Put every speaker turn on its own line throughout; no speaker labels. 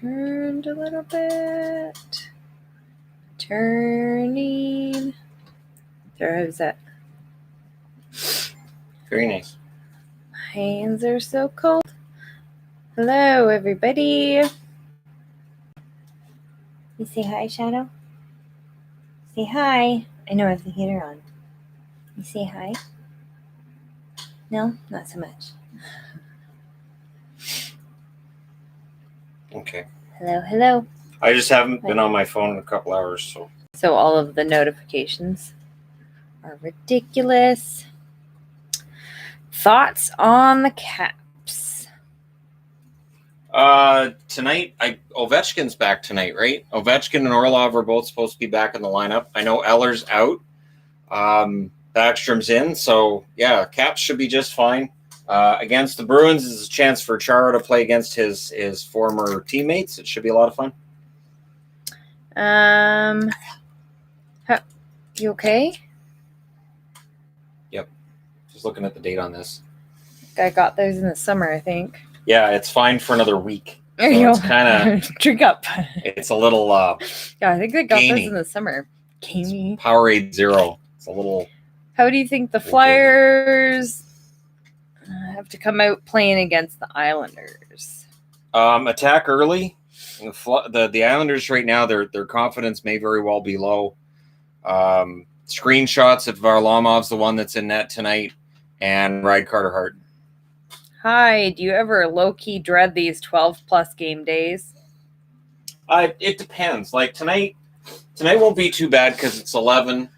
turned a little bit. Turning. There, how's that?
Very nice.
My hands are so cold. Hello, everybody. You say hi, Shadow? Say hi. I know I have the heater on. You say hi? No, not so much.
Okay.
Hello.
I just haven't been on my phone in a couple hours,
So all of the notifications are ridiculous. Thoughts on the Caps?
Tonight, Ovechkin's back tonight, right? Ovechkin and Orlov are both supposed to be back in the lineup. I know Eller's out. Backstrom's in, so yeah, Caps should be just fine. Against the Bruins is a chance for Chara to play against his former teammates. It should be a lot of fun.
You okay?
Yep. Just looking at the date on this.
I got those in the summer, I think.
Yeah, it's fine for another week.
There you go.
It's kind of
drink up.
It's a little
yeah, I think I got
gamey.
those in the summer. Gamey.
Powerade Zero. It's a little.
How do you think the Flyers have to come out playing against the Islanders?
Attack early. The Islanders right now, their confidence may very well be low. Screenshots of Varlamov's the one that's in net tonight, and Ride Carter Hart.
Hi, do you ever low-key dread these 12-plus game days?
It depends. Like tonight won't be too bad because it's 11.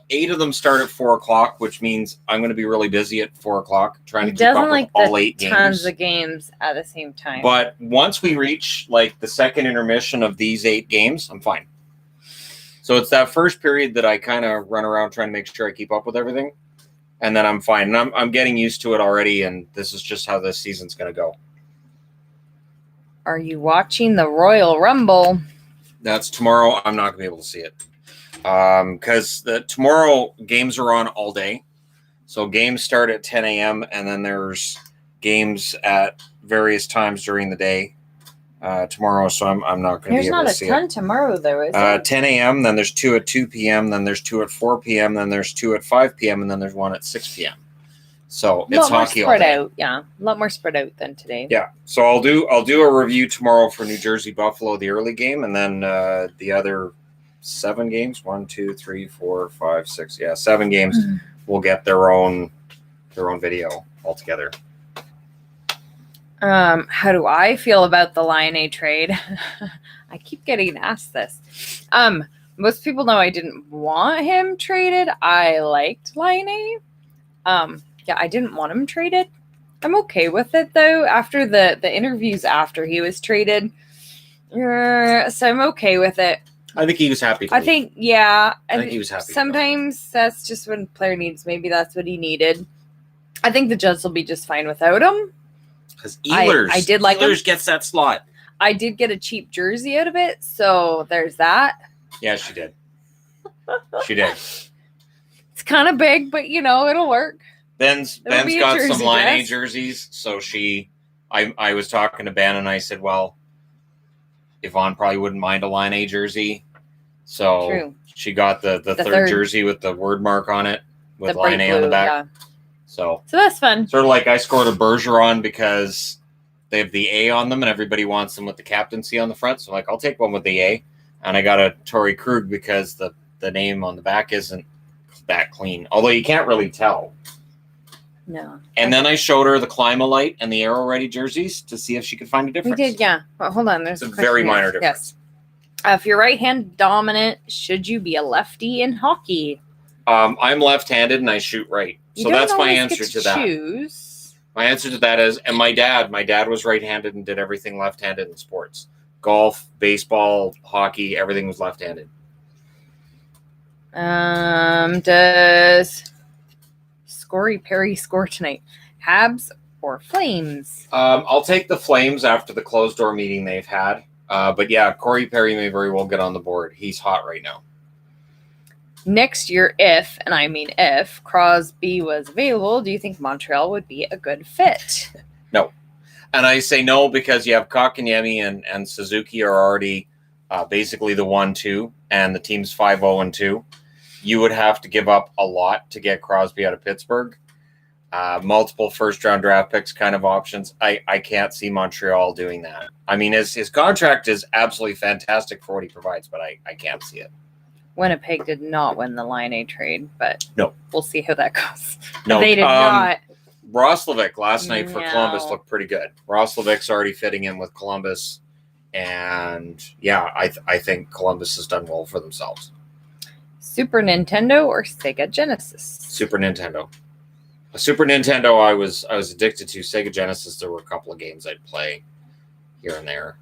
8 of them start at 4 o'clock, which means I'm going to be really busy at 4 o'clock trying to keep up with all 8 games.
Tons of games at the same time.
But once we reach like the second intermission of these 8 games, I'm fine. So it's that first period that I kind of run around trying to make sure I keep up with everything, and then I'm fine. And I'm getting used to it already, and this is just how this season's going to go.
Are you watching the Royal Rumble?
That's tomorrow. I'm not going to be able to see it. Because tomorrow games are on all day. So games start at 10 a.m. and then there's games at various times during the day tomorrow. So I'm not going to be able to see it.
There's not a ton tomorrow, though, is there?
10 a.m., then there's 2 at 2 p.m., then there's 2 at 4 p.m., then there's 2 at 5 p.m., and then there's 1 at 6 p.m. So it's hockey all day.
Out, yeah. A lot more spread out than today.
Yeah. So I'll do a review tomorrow for New Jersey Buffalo, the early game, and then the other 7 games. 1, 2, 3, 4, 5, 6. Yeah, 7 games will get their own video altogether.
How do I feel about the Laine trade? I keep getting asked this. Most people know I didn't want him traded. I liked Laine. Yeah, I didn't want him traded. I'm okay with it though. After the interviews after he was traded, so I'm okay with it.
I think he was happy.
I think he was
happy.
Sometimes that's just what a player needs. Maybe that's what he needed. I think the Jets will be just fine without him.
Because Ehlers,
I did like
Ehlers
him.
Gets that slot.
I did get a cheap jersey out of it, so there's that.
Yeah, she did. She did.
It's kind of big, but it'll work.
Ben's got some Laine jerseys, so I was talking to Ben and I said, well, Yvonne probably wouldn't mind a Laine jersey. So
True.
She got the third jersey with the word mark on it with Laine on the back.
Yeah.
So
that's fun.
Sort of like I scored a Bergeron because they have the A on them and everybody wants them with the captaincy on the front. So I'm like, I'll take one with the A. And I got a Torrey Krug because the name on the back isn't that clean. Although you can't really tell.
No.
And then I showed her the Climalite and the Arrow Ready jerseys to see if she could find a difference.
We did, yeah. But hold on. There's
a very minor difference.
Yes. If you're right-hand dominant, should you be a lefty in hockey?
I'm left-handed and I shoot right. So that's my answer to that.
Choose.
My answer to that is, and my dad was right-handed and did everything left-handed in sports. Golf, baseball, hockey, everything was left-handed.
Does Corey Perry score tonight? Habs or Flames?
I'll take the Flames after the closed-door meeting they've had. But yeah, Corey Perry may very well get on the board. He's hot right now.
Next year, if Crosby was available, do you think Montreal would be a good fit?
No. And I say no because you have Kotkaniemi and Suzuki are already basically the 1-2, and the team's 5-0-2. You would have to give up a lot to get Crosby out of Pittsburgh. Multiple first-round draft picks kind of options. I can't see Montreal doing that. I mean, his contract is absolutely fantastic for what he provides, but I can't see it.
Winnipeg did not win the Laine trade, but
no,
we'll see how that goes.
No,
they did not.
Roslovic last night for Columbus looked pretty good. Roslovic's already fitting in with Columbus, and yeah, I think Columbus has done well for themselves.
Super Nintendo or Sega Genesis?
Super Nintendo. A Super Nintendo I was addicted to. Sega Genesis, there were a couple of games I'd play here and there.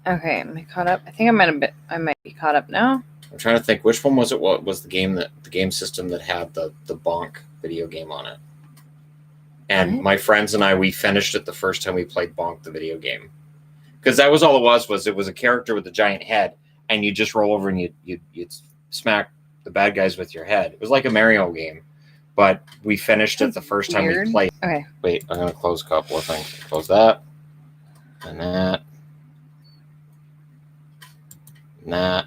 Okay, am I caught up? I think I might be caught up now.
I'm trying to think which one was it. What was the game system that had the Bonk video game on it? And my friends and I, we finished it the first time we played Bonk the video game, because that was all it was a character with a giant head, and you just roll over and you'd smack the bad guys with your head. It was like a Mario game, but we finished it the first time we played.
Okay.
Wait, I'm gonna close a couple of things. Close that and that. That.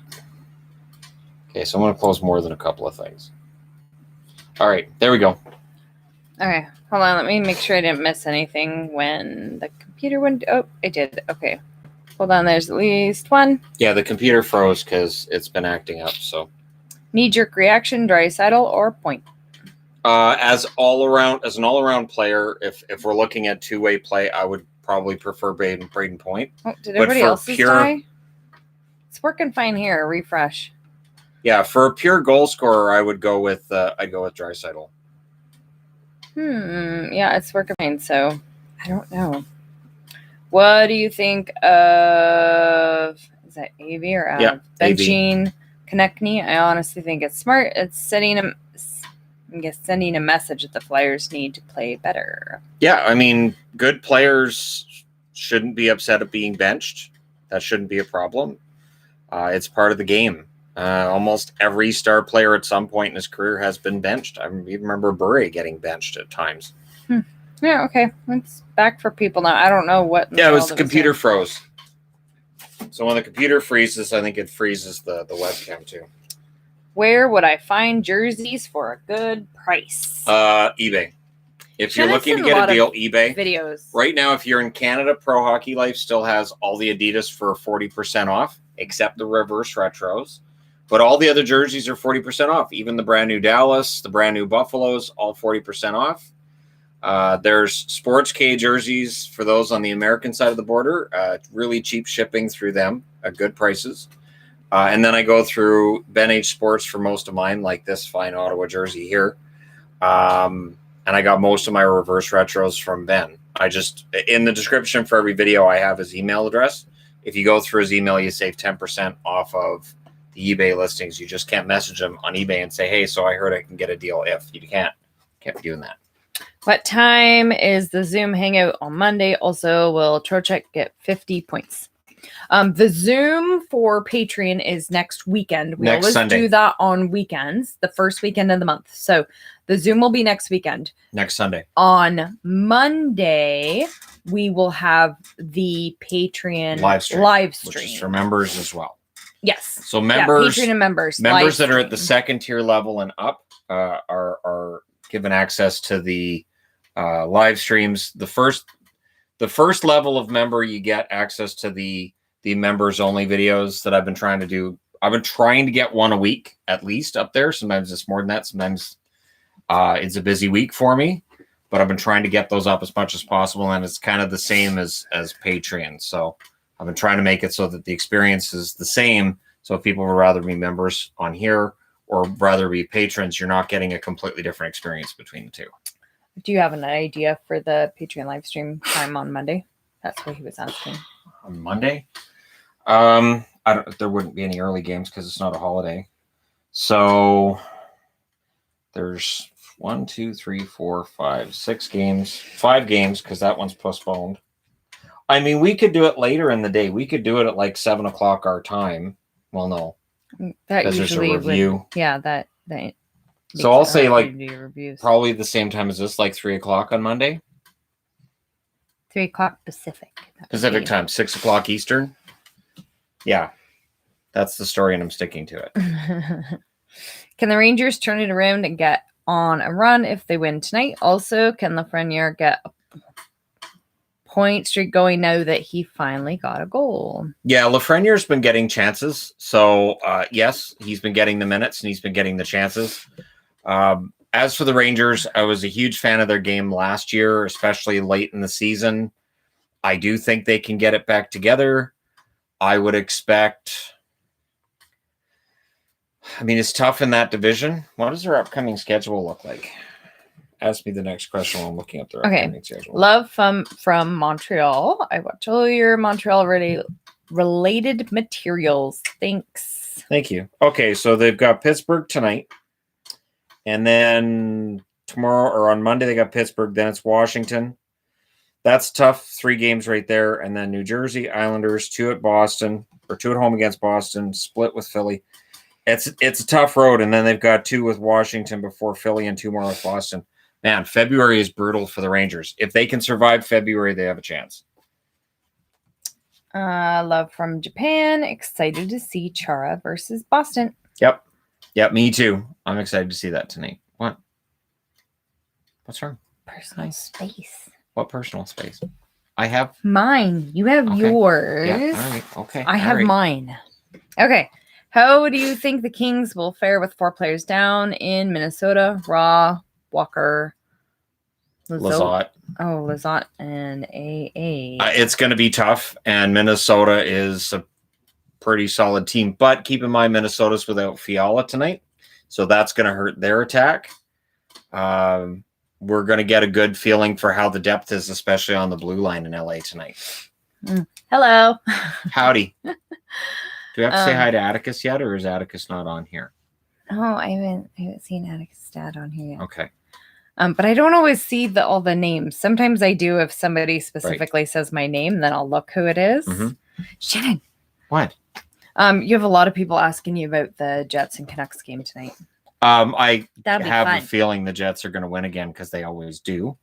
Okay, so I'm going to close more than a couple of things. All right, there we go.
Okay, hold on. Let me make sure I didn't miss anything when the computer went. Oh, I did. Okay. Hold on. There's at least one.
Yeah, the computer froze because it's been acting up. So,
knee-jerk reaction, Draisaitl or Point?
As an all-around player, if we're looking at two-way play, I would probably prefer Braden Point.
Oh, did everybody else's die? It's working fine here. Refresh.
Yeah, for a pure goal scorer, I would go with Draisaitl.
Yeah, it's working fine. So I don't know. What do you think of? Is that AV or Av?
Yeah,
Benching Konechny. I honestly think it's smart. It's sending a message that the Flyers need to play better.
Yeah, I mean, good players shouldn't be upset at being benched. That shouldn't be a problem. It's part of the game. Almost every star player at some point in his career has been benched. I remember Bure getting benched at times.
Yeah, okay. It's back for people now. I don't know what.
Yeah, it was the computer froze. So when the computer freezes, I think it freezes the webcam too.
Where would I find jerseys for a good price?
eBay. If you're looking to get a deal, eBay.
Videos.
Right now, if you're in Canada, Pro Hockey Life still has all the Adidas for 40% off, except the reverse retros. But all the other jerseys are 40% off. Even the brand new Dallas, the brand new Buffaloes, all 40% off. There's Sports K jerseys for those on the American side of the border. Really cheap shipping through them at good prices. And then I go through Ben H Sports for most of mine, like this fine Ottawa jersey here. And I got most of my reverse retros from Ben. In the description for every video, I have his email address. If you go through his email, you save 10% off of the eBay listings. You just can't message him on eBay and say, hey, so I heard I can get a deal if. You can't be doing that.
What time is the Zoom hangout on Monday? Also, will Trocheck get 50 points? The Zoom for Patreon is next weekend. We always do that on weekends, the first weekend of the month. So the Zoom will be next weekend.
Next Sunday.
On Monday, we will have the Patreon live stream.
Which is for members as well.
Yes.
So members,
Patreon and members
that are at the second tier level and up are given access to the live streams. The first level of member, you get access to the members only videos that I've been trying to do. I've been trying to get one a week at least up there. Sometimes it's more than that. Sometimes it's a busy week for me, but I've been trying to get those up as much as possible. And it's kind of the same as Patreon. So I've been trying to make it so that the experience is the same. So if people would rather be members on here or rather be patrons, you're not getting a completely different experience between the two.
Do you have an idea for the Patreon live stream time on Monday? That's what he was asking.
On Monday? There wouldn't be any early games because it's not a holiday. So there's 1, 2, 3, 4, 5, 6 games. 5 games because that one's postponed. I mean, we could do it later in the day. We could do it at like 7 o'clock our time. Well, no.
That usually
there's a review.
That
so I'll say like probably the same time as this, like 3 o'clock on Monday.
3 o'clock Pacific.
Pacific time, 6 o'clock Eastern. Yeah, that's the story, and I'm sticking to it.
Can the Rangers turn it around and get on a run if they win tonight? Also, can Lafreniere get a point streak going now that he finally got a goal?
Yeah, Lafreniere's been getting chances. So, yes, he's been getting the minutes and he's been getting the chances. As for the Rangers, I was a huge fan of their game last year, especially late in the season. I do think they can get it back together. I would expect... I mean, it's tough in that division. What does their upcoming schedule look like? Ask me the next question while I'm looking up their upcoming schedule.
Love from Montreal. I watch all your Montreal related materials. Thanks.
Thank you. Okay, so they've got Pittsburgh tonight. And then tomorrow or on Monday, they got Pittsburgh. Then it's Washington. That's tough. 3 games right there. And then New Jersey, Islanders, 2 at Boston, or 2 at home against Boston, split with Philly. It's a tough road. And then they've got 2 with Washington before Philly and 2 more with Boston. Man, February is brutal for the Rangers. If they can survive February, they have a chance.
Love from Japan. Excited to see Chara versus Boston.
Yep, me too. I'm excited to see that tonight. What? What's wrong?
Personal space.
What personal space? I have
mine. You have yours.
Yeah, all right. Okay.
I have mine. Okay. How do you think the Kings will fare with 4 players down in Minnesota? Raw, Walker,
Lizotte.
Oh, Lizotte and AA.
It's going to be tough, and Minnesota is a pretty solid team. But keep in mind, Minnesota's without Fiala tonight, so that's going to hurt their attack. We're going to get a good feeling for how the depth is, especially on the blue line in LA tonight.
Hello.
Howdy. Do we have to say hi to Atticus yet, or is Atticus not on here?
Oh, I haven't seen Atticus' dad on here yet.
Okay.
But I don't always see all the names. Sometimes I do if somebody specifically says my name, then I'll look who it is. Mm-hmm. Shannon.
What?
You have a lot of people asking you about the Jets and Canucks game tonight.
I have a feeling the Jets are going to win again because they always do.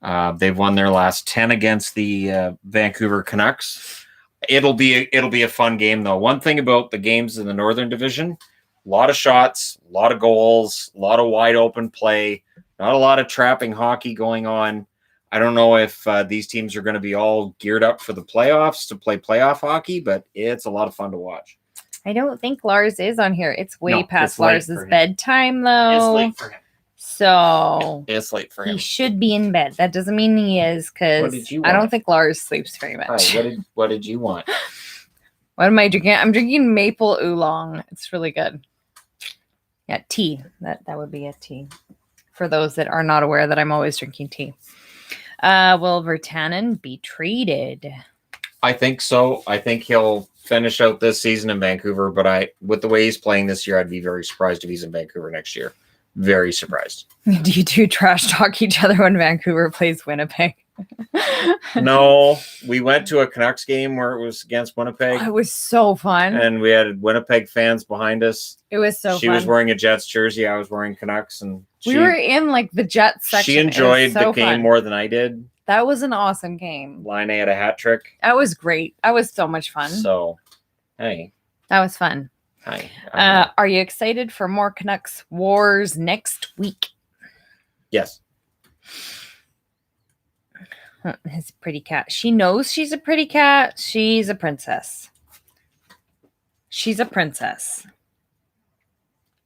They've won their last 10 against the Vancouver Canucks. It'll be a fun game, though. One thing about the games in the Northern Division, a lot of shots, a lot of goals, a lot of wide open play. Not a lot of trapping hockey going on. I don't know if these teams are going to be all geared up for the playoffs to play playoff hockey, but it's a lot of fun to watch.
I don't think Lars is on here. It's way past Lars's bedtime, though.
It's late for him.
So
it's late for him.
He should be in bed. That doesn't mean he is, because I don't think Lars sleeps very much.
What did you want?
What am I drinking? I'm drinking maple oolong. It's really good. Yeah, tea. That would be a tea. For those that are not aware that I'm always drinking tea. Will Virtanen be traded?
I think so. I think he'll finish out this season in Vancouver, but with the way he's playing this year, I'd be very surprised if he's in Vancouver next year. Very surprised.
Do you two trash talk each other when Vancouver plays Winnipeg?
No, we went to a Canucks game where it was against Winnipeg.
Oh, it was so fun.
And we had Winnipeg fans behind us.
It was so fun.
She was wearing a Jets jersey. I was wearing Canucks. And
we were in the Jets section.
She enjoyed the game more than I did.
That was an awesome game.
Laine had a hat trick.
That was great. That was so much fun.
So, hey.
That was fun.
Hi.
Are you excited for more Canucks wars next week?
Yes.
His pretty cat. She knows she's a pretty cat. She's a princess. She's a princess.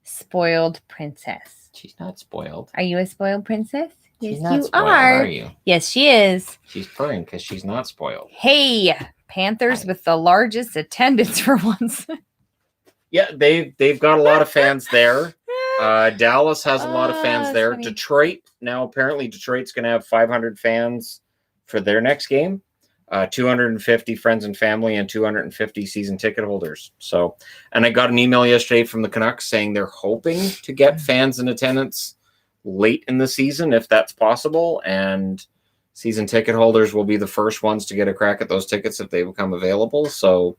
Spoiled princess.
She's not spoiled.
Are you a spoiled princess?
Yes,
you are.
You?
Yes, she is.
She's purring because she's not spoiled.
Hey, Panthers with the largest attendance for once.
Yeah, they've got a lot of fans there. Dallas has a lot of fans there. Funny. Detroit, now apparently Detroit's going to have 500 fans for their next game. 250 friends and family and 250 season ticket holders. So, and I got an email yesterday from the Canucks saying they're hoping to get fans in attendance late in the season, if that's possible. And season ticket holders will be the first ones to get a crack at those tickets if they become available. So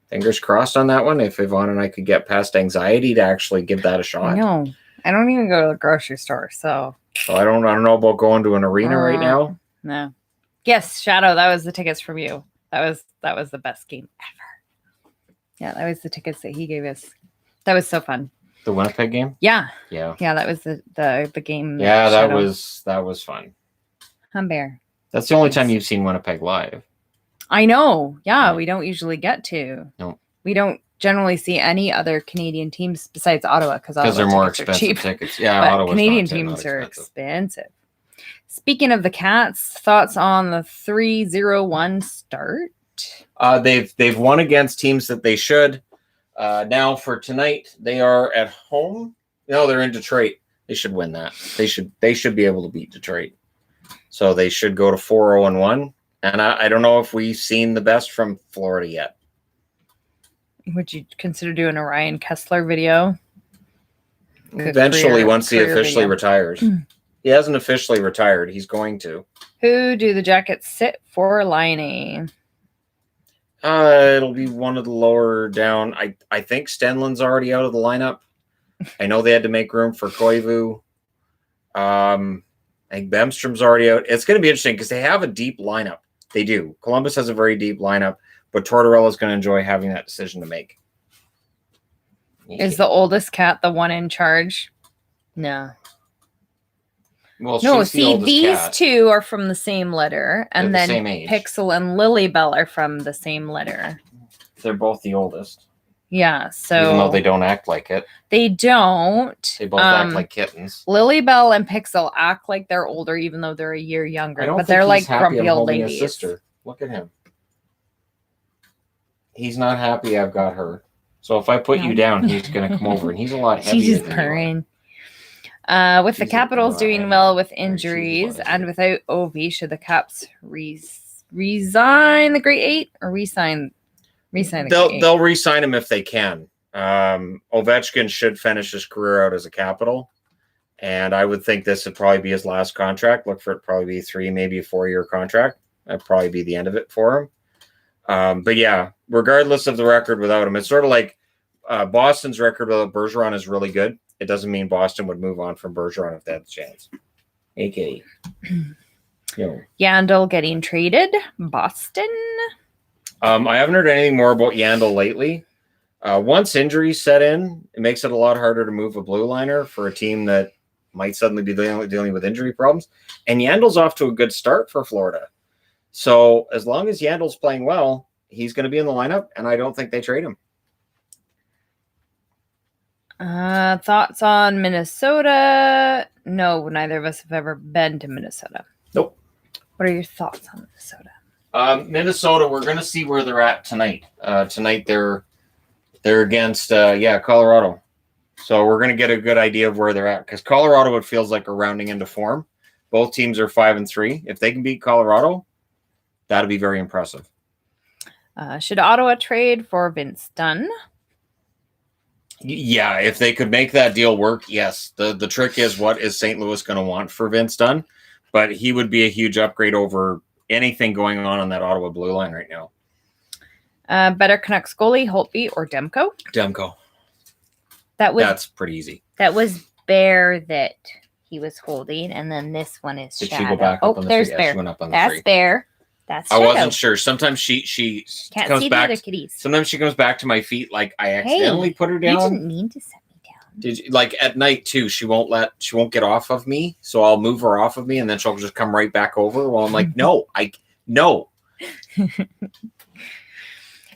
fingers crossed on that one. If Yvonne and I could get past anxiety to actually give that a shot.
No, I don't even go to the grocery store. So
I don't know about going to an arena right now.
No. Yes, Shadow, that was the tickets from you. That was the best game ever. Yeah, that was the tickets that he gave us. That was so fun.
The Winnipeg game?
Yeah.
Yeah.
Yeah, that was the game.
Yeah, that
Shadow.
was fun.
Humbear.
That's the only time you've seen Winnipeg live.
I know. Yeah, we don't usually get to.
No.
We don't generally see any other Canadian teams besides Ottawa because
they're more expensive tickets. Yeah,
but
Ottawa's
Canadian
not
teams are
expensive.
expensive. Speaking of the Cats, thoughts on the 3-0-1 start?
They've won against teams that they should. Now for tonight, they are at home. No, they're in Detroit. They should win that. They should be able to beat Detroit. So they should go to 4-0-1. And I don't know if we've seen the best from Florida yet.
Would you consider doing a Ryan Kessler video?
Eventually, once he officially retires. He hasn't officially retired. He's going to.
Who do the Jackets sit for Laine?
It'll be one of the lower down. I think Stenlund's already out of the lineup. I know they had to make room for Koivu. I think Bemstrom's already out. It's going to be interesting because they have a deep lineup. They do. Columbus has a very deep lineup, but Tortorella's going to enjoy having that decision to make.
Is the oldest cat the one in charge? No.
Well,
no, see, these two are from the same letter, and then Pixel and Lilybell are from the same letter.
They're both the oldest.
Yeah, so
even though they don't act like it.
They don't.
They both act like kittens.
Lilybell and Pixel act like they're older, even though they're a year younger. But they're like grumpy old ladies.
His sister. Look at him. He's not happy I've got her. So if I put you down, he's going to come over, and he's a lot heavier.
She's just purring. With the Capitals doing well with injuries and without Ovi, should the Caps resign the Great Eight or resign the Great Eight?
They'll resign him if they can. Ovechkin should finish his career out as a Capital, and I would think this would probably be his last contract. Look for it to probably be 3, maybe a 4-year contract. That'd probably be the end of it for him. But yeah, regardless of the record without him, it's sort of like Boston's record without Bergeron is really good. It doesn't mean Boston would move on from Bergeron if they had the chance. AK.
Yandel getting traded. Boston.
I haven't heard anything more about Yandel lately. Once injuries set in, it makes it a lot harder to move a blue liner for a team that might suddenly be dealing with injury problems. And Yandel's off to a good start for Florida. So as long as Yandel's playing well, he's going to be in the lineup, and I don't think they trade him.
Thoughts on Minnesota? No, neither of us have ever been to Minnesota.
Nope.
What are your thoughts on Minnesota?
Minnesota, we're going to see where they're at tonight. Tonight they're against Colorado. So we're going to get a good idea of where they're at because Colorado, it feels like, are rounding into form. Both teams are 5-3. If they can beat Colorado, that'll be very impressive.
Should Ottawa trade for Vince Dunn?
Yeah, if they could make that deal work, yes. The trick is, what is St. Louis going to want for Vince Dunn? But he would be a huge upgrade over anything going on that Ottawa blue line right now.
Better Canucks goalie, Holtby or Demko?
Demko. That's pretty easy.
That was Bear that he was holding, and then this one is Shadow.
Did she go back up on the
there's
three?
Bear.
Yeah, she went up on the
That's
three.
Bear. That's Shadow.
I wasn't sure. Sometimes she
can't
comes
see
back.
The other kitties.
Sometimes she comes back to my feet like I accidentally put her down.
You didn't mean to set me down.
Did you, like at night too? She won't get off of me, so I'll move her off of me, and then she'll just come right back over. Well, I'm like, no.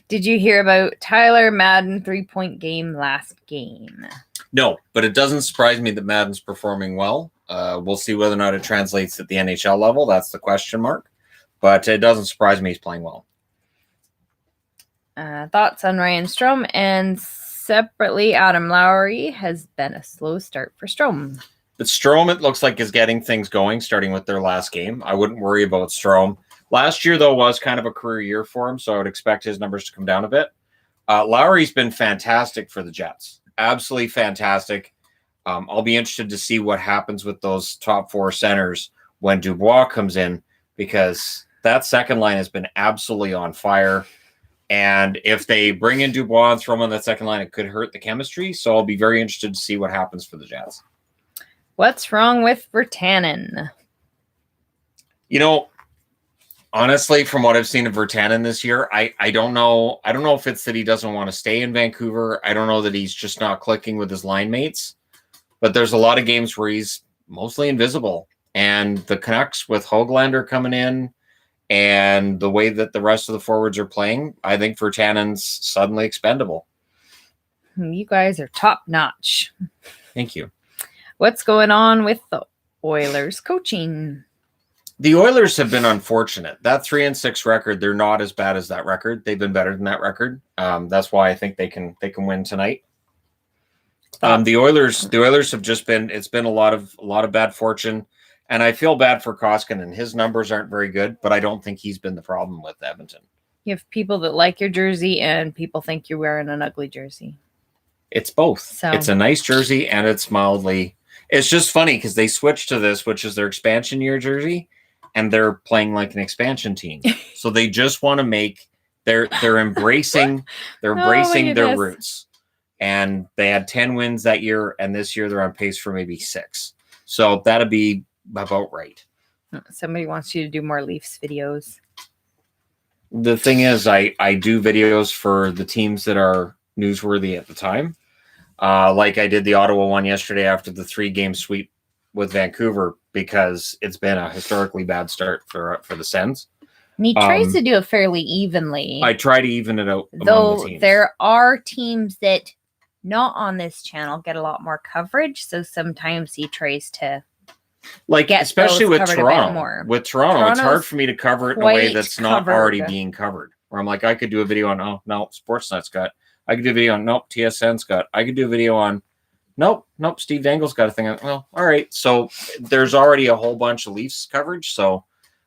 Did you hear about Tyler Madden 3-point game last game?
No, but it doesn't surprise me that Madden's performing well. We'll see whether or not it translates at the NHL level. That's the question mark. But it doesn't surprise me he's playing well.
Thoughts on Ryan Strome, and separately, Adam Lowry has been a slow start for Strome.
But Strome, it looks like, is getting things going, starting with their last game. I wouldn't worry about Strome. Last year, though, was kind of a career year for him, so I would expect his numbers to come down a bit. Lowry's been fantastic for the Jets. Absolutely fantastic. I'll be interested to see what happens with those top 4 centers when Dubois comes in, because that second line has been absolutely on fire. And if they bring in Dubois and throw him on that second line, it could hurt the chemistry. So I'll be very interested to see what happens for the Jets.
What's wrong with Virtanen?
Honestly, from what I've seen of Virtanen this year, I don't know. I don't know if it's that he doesn't want to stay in Vancouver. I don't know that he's just not clicking with his line mates. But there's a lot of games where he's mostly invisible. And the Canucks with Höglander coming in and the way that the rest of the forwards are playing, I think Virtanen's suddenly expendable.
You guys are top notch.
Thank you.
What's going on with the Oilers coaching?
The Oilers have been unfortunate. That 3-6 record, they're not as bad as that record. They've been better than that record. That's why I think they can win tonight. The Oilers have just been. It's been a lot of bad fortune, and I feel bad for Koskinen. His numbers aren't very good, but I don't think he's been the problem with Edmonton.
You have people that like your jersey, and people think you're wearing an ugly jersey.
It's both.
So
it's a nice jersey, and it's mildly. It's just funny because they switched to this, which is their expansion year jersey. And they're playing like an expansion team. So they just want to make they're embracing their roots. And they had 10 wins that year, and this year they're on pace for maybe 6. So that'd be about right.
Somebody wants you to do more Leafs videos.
The thing is, I do videos for the teams that are newsworthy at the time. Like I did the Ottawa one yesterday after the 3-game sweep with Vancouver, because it's been a historically bad start for the Sens.
And he tries to do it fairly evenly.
I try to even it out among
though
the teams.
There are teams that not on this channel get a lot more coverage, so sometimes he tries to get
especially with Toronto.
More.
With Toronto, it's hard for me to cover it in a way that's not already being covered. Where I'm like, I could do a video on Sportsnet's got. I could do a video on TSN's got. I could do a video on. Nope. Steve Dangle's got a thing. Well, all right. So there's already a whole bunch of Leafs coverage. So,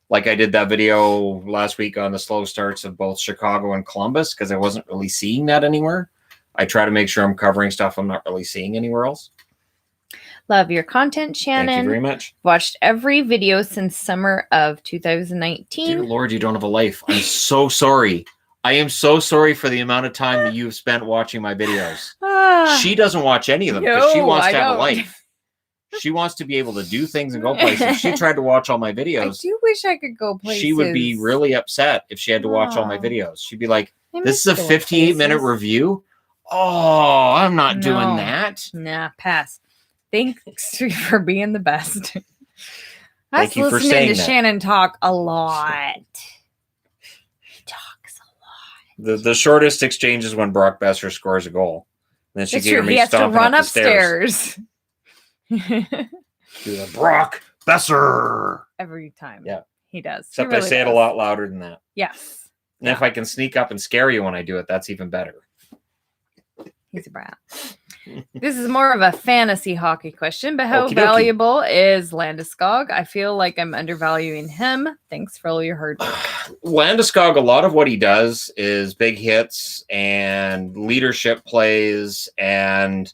like I did that video last week on the slow starts of both Chicago and Columbus because I wasn't really seeing that anywhere. I try to make sure I'm covering stuff I'm not really seeing anywhere else.
Love your content, Shannon.
Thank you very much.
Watched every video since summer of 2019.
Dear Lord, you don't have a life. I'm so sorry. I am so sorry for the amount of time that you've spent watching my videos. She doesn't watch any of them because she wants to have a life. She wants to be able to do things and go places. She tried to watch all my videos.
I do wish I could go places.
She would be really upset if she had to watch all my videos. She'd be like, this is a 58-minute review? Oh, I'm not doing that.
Nah, pass. Thanks for being the best.
Thank you for saying that.
Shannon talk a lot.
The shortest exchange is when Brock Besser scores a goal. And then she hear me
he has to run
up
upstairs.
Do the Brock Besser
every time.
Yeah,
he does.
Except I say it a lot louder than that.
Yes.
And if I can sneak up and scare you when I do it, that's even better.
He's a brat. This is more of a fantasy hockey question, but how
Okey-dokey.
valuable is Landeskog? I feel like I'm undervaluing him. Thanks for all your hard work.
Landeskog, a lot of what he does is big hits and leadership plays, and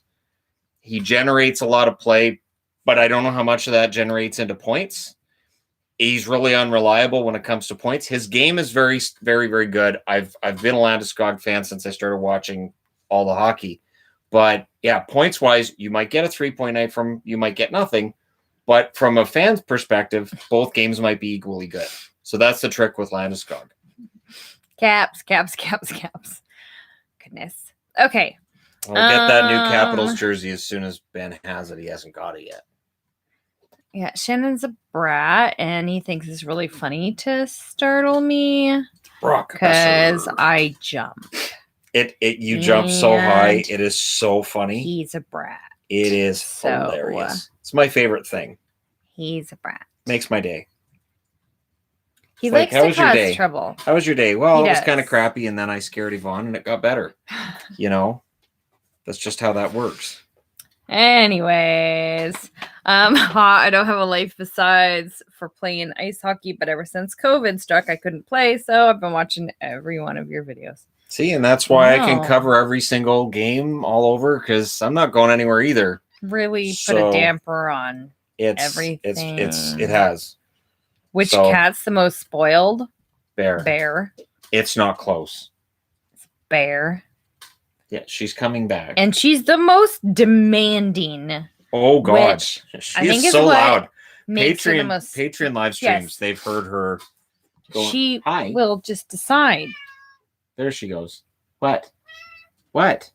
he generates a lot of play, but I don't know how much of that generates into points. He's really unreliable when it comes to points. His game is very, very, very good. I've been a Landeskog fan since I started watching all the hockey. But yeah, points wise, you might get a 3.8 from, you might get nothing. But from a fan's perspective, both games might be equally good. So that's the trick with Landeskog.
Caps. Goodness. Okay.
I'll get that new Capitals jersey as soon as Ben has it. He hasn't got it yet.
Yeah, Shannon's a brat, and he thinks it's really funny to startle me. Because I jump.
You jump so high. It is so funny.
He's a brat.
It is hilarious. It's my favorite thing.
He's a brat.
Makes my day.
He likes to cause trouble.
How was your day? Well, it was kind of crappy, and then I scared Yvonne, and it got better. You know? That's just how that works.
Anyways, I don't have a life besides for playing ice hockey, but ever since COVID struck, I couldn't play, so I've been watching every one of your videos.
See, and that's why I can cover every single game all over, because I'm not going anywhere either.
Really put a damper on everything.
It has.
Which cat's the most spoiled?
Bear. It's not close.
It's Bear.
Yeah, she's coming back.
And she's the most demanding.
Oh, God. She is so loud.
Patreon
live streams, they've heard her
She
Hi.
will just decide.
There she goes. What? What's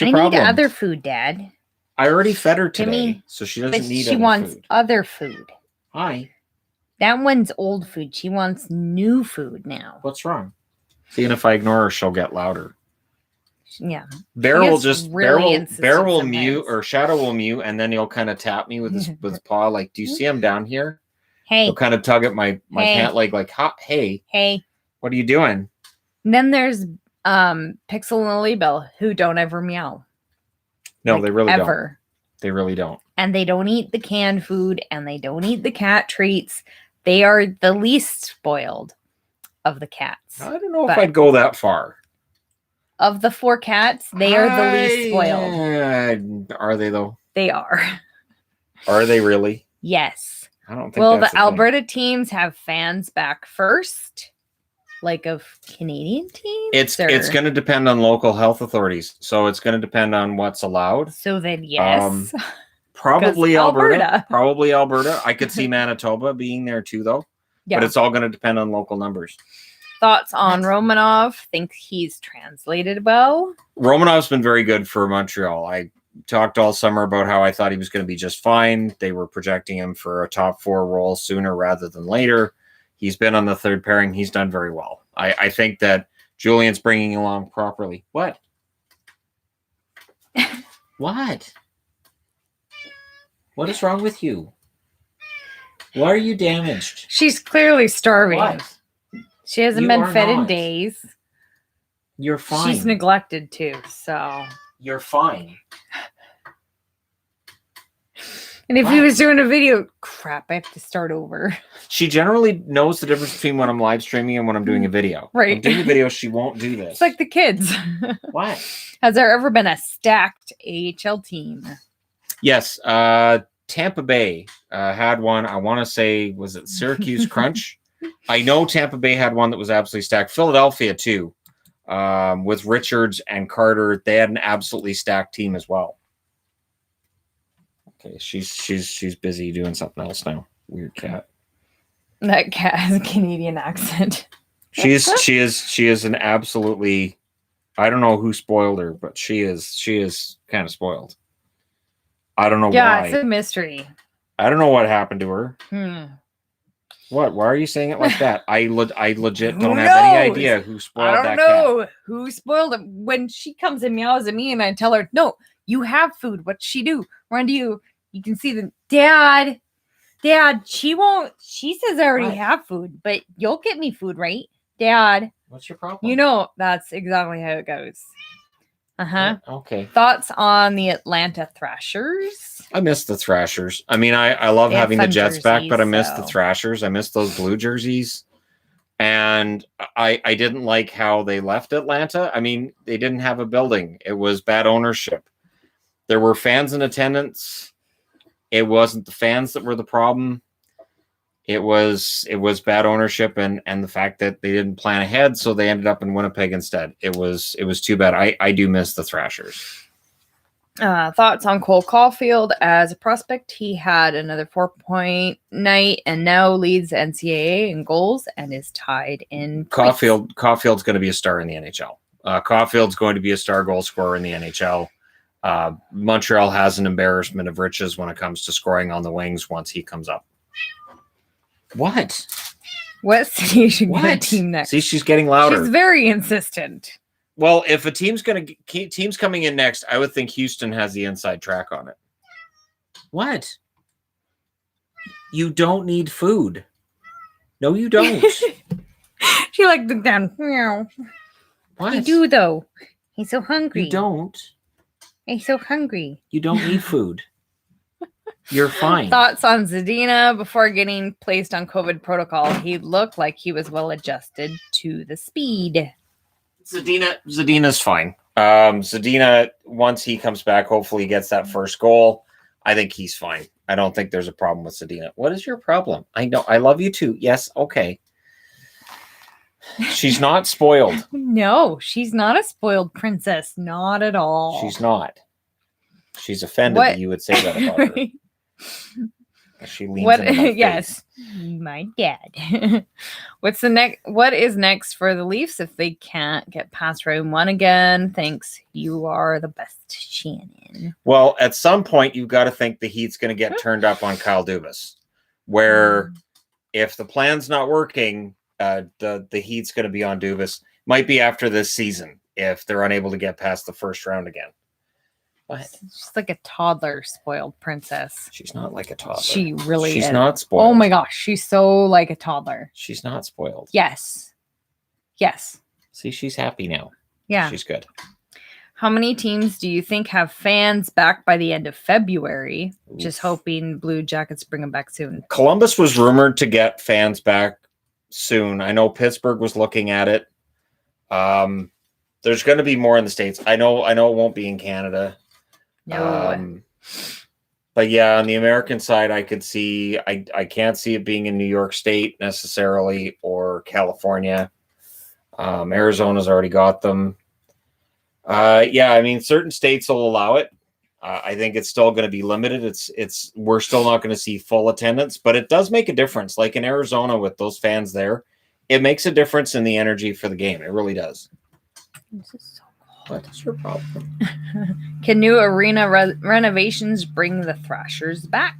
your
I
problem?
need other food, Dad.
I already fed her today,
Timmy,
so she doesn't need
she
other
wants
food.
other food.
Hi.
That one's old food. She wants new food now.
What's wrong? See, and if I ignore her, she'll get louder.
Yeah.
Bear will
Bear
will mute, or Shadow will mute, and then he'll kind of tap me with his paw, like, do you see him down here?
Hey.
He'll kind of tug at my pant leg, like, hey.
Hey.
What are you doing?
And then there's Pixel and Lilybell, who don't ever meow.
No, they really
ever.
don't. They really don't.
And they don't eat the canned food, and they don't eat the cat treats. They are the least spoiled of the cats.
I don't know if I'd go that far.
Of the 4 cats, they are the least spoiled.
Are they, though?
They are.
Are they really?
Yes.
I don't think
Well,
that's
the Alberta teams have fans back first, like of Canadian teams?
It's going to depend on local health authorities. So it's going to depend on what's allowed.
So then, yes.
Probably Alberta. Probably Alberta. I could see Manitoba being there too, though. Yeah. But it's all going to depend on local numbers.
Thoughts on Romanov? Think he's translated well?
Romanov's been very good for Montreal. I talked all summer about how I thought he was going to be just fine. They were projecting him for a top 4 role sooner rather than later. He's been on the third pairing. He's done very well. I think that Julian's bringing along properly. What? What? What is wrong with you? Why are you damaged?
She's clearly starving.
What?
She hasn't been fed in days.
You're fine.
She's neglected too, so.
You're fine.
And if he was doing a video, crap, I have to start over.
She generally knows the difference between when I'm live streaming and when I'm doing a video.
Right.
When I'm doing a video, she won't do this.
It's like the kids.
What?
Has there ever been a stacked AHL team?
Yes. Tampa Bay had one. I want to say, was it Syracuse Crunch? I know Tampa Bay had one that was absolutely stacked. Philadelphia, too. With Richards and Carter, they had an absolutely stacked team as well. Okay, she's busy doing something else now. Weird cat.
That cat has a Canadian accent.
She is an absolutely, I don't know who spoiled her, but she is kind of spoiled. I don't know why.
Yeah, it's a mystery.
I don't know what happened to her. What? Why are you saying it like that? I legit don't have any idea who spoiled that cat. I don't know
who spoiled it. When she comes and meows at me and I tell her, no, you have food. What's she do? Run to you. You can see the Dad, she won't. She says I already have food, but you'll get me food, right? Dad.
What's your problem?
You know, that's exactly how it goes.
Yeah, okay.
Thoughts on the Atlanta Thrashers?
I miss the Thrashers. I mean, I love having the Jets back, but I miss the Thrashers. I miss those blue jerseys. And I didn't like how they left Atlanta. I mean, they didn't have a building. It was bad ownership. There were fans in attendance. It wasn't the fans that were the problem. It was bad ownership and the fact that they didn't plan ahead, so they ended up in Winnipeg instead. It was too bad. I do miss the Thrashers.
Thoughts on Cole Caulfield as a prospect? He had another 4-point night and now leads the NCAA in goals and is tied in points.
Caulfield's going to be a star in the NHL. Caulfield's going to be a star goal scorer in the NHL. Montreal has an embarrassment of riches when it comes to scoring on the wings once he comes up. What
city should get a team next?
See, she's getting louder.
She's very insistent.
Well, if a team's coming in next, I would think Houston has the inside track on it. What? You don't need food. No, you don't.
She like looked down. Meow.
What?
You do though. He's so hungry.
You don't.
He's so hungry.
You don't need food. You're fine.
Thoughts on Zadina before getting placed on COVID protocol? He looked like he was well adjusted to the speed.
Zadina's fine. Zadina, once he comes back, hopefully he gets that first goal. I think he's fine. I don't think there's a problem with Zadina. What is your problem? I know. I love you too. Yes. Okay. She's not spoiled.
No, she's not a spoiled princess. Not at all.
She's not. She's offended that you would say that about her.
She leans into my
yes, my dad. What is next for the Leafs if they can't get past round 1 again? Thanks. You are the best, Shannon.
Well, at some point, you've got to think the Heat's going to get turned up on Kyle Dubas, where if the plan's not working, the Heat's going to be on Dubas. Might be after this season if they're unable to get past the first round again. What?
She's like a toddler, spoiled princess.
She's not like a toddler.
She really is.
She's not spoiled.
Oh my gosh, she's so like a toddler.
She's not spoiled.
Yes. Yes.
See, she's happy now.
Yeah.
She's good.
How many teams do you think have fans back by the end of February?
Oof.
Just hoping Blue Jackets bring them back soon.
Columbus was rumored to get fans back soon. I know Pittsburgh was looking at it. There's going to be more in the States. I know it won't be in Canada.
No.
But yeah, on the American side, I could see, I can't see it being in New York State necessarily or California. Arizona's already got them. Yeah, I mean, certain states will allow it. I think it's still going to be limited. We're still not going to see full attendance, but it does make a difference. Like in Arizona with those fans there, it makes a difference in the energy for the game. It really does.
This is so
What is your problem?
Can new arena renovations bring the Thrashers back?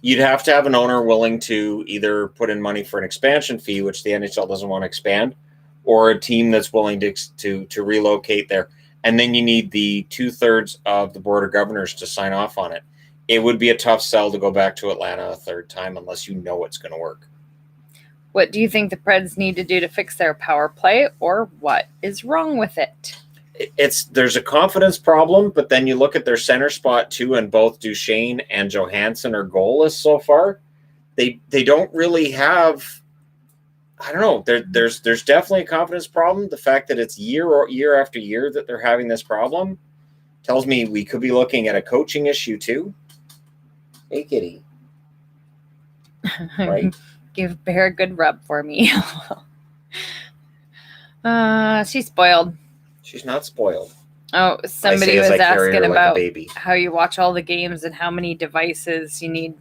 You'd have to have an owner willing to either put in money for an expansion fee, which the NHL doesn't want to expand, or a team that's willing to relocate there. And then you need the 2/3 of the Board of Governors to sign off on it. It would be a tough sell to go back to Atlanta a third time unless you know it's going to work.
What do you think the Preds need to do to fix their power play, or what is wrong with it?
There's a confidence problem, but then you look at their center spot too, and both Duchesne and Johansson are goalless so far. They don't really have. I don't know. There's definitely a confidence problem. The fact that it's year after year that they're having this problem tells me we could be looking at a coaching issue too. Hey, kitty. Right.
Give Bear a good rub for me. She's spoiled.
She's not spoiled.
Oh, somebody was asking about
baby.
how you watch all the games and how many devices you need.